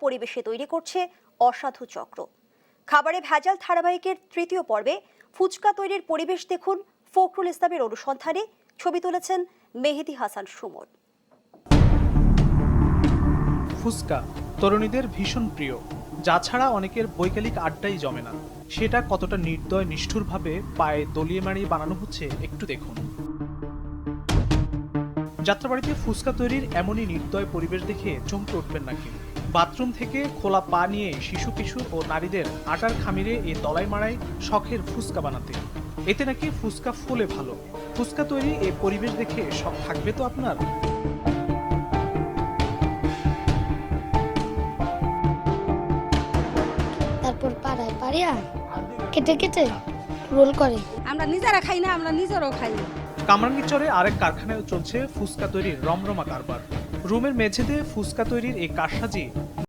পরিবেশে তৈরি করছে অসাধু চক্র। খাবারে ভেজাল ধারাবাহিকের তৃতীয় পর্বে ফুচকা তৈরির পরিবেশ দেখুন ফখরুল ইসলামের অনুসন্ধানে। ছবি তুলেছেন মেহেদি হাসান সুমন। ফুচকা তরুণীদের ভীষণ প্রিয়, যা ছাড়া অনেকের বৈকালিক আড্ডাই জমে না। সেটা কতটা নির্দয় নিষ্ঠুরভাবে পায়ে দলিয়ে মারিয়ে বানানো হচ্ছে একটু দেখুন। যাত্রাবাড়িতে ফুচকা তৈরির এমনই নির্দয় পরিবেশ দেখে চমকে উঠবেন নাকি। বাথরুম থেকে খোলা পা নিয়ে শিশু কিশোর ও নারীদের আটার খামিরে এই দলাই মারায় শখের ফুচকা বানাতে। এতে নাকি ফুচকা ফুলে ভালো। ফুচকা তৈরি এই পরিবেশ দেখে শখ থাকবে তো আপনার। তারপর পাড়ায় পাড়িয়া কেটে কেটে রোল করে। আমরা নিজেরা খাই না, আমরা নিজেরাও খাই। কামরাঙ্গীরচরে আরেক কারখানায় চলছে ফুচকা তৈরির রমরমা কারবার। রুমের মেঝেতে ফুচকা তৈরির এই কারসাজি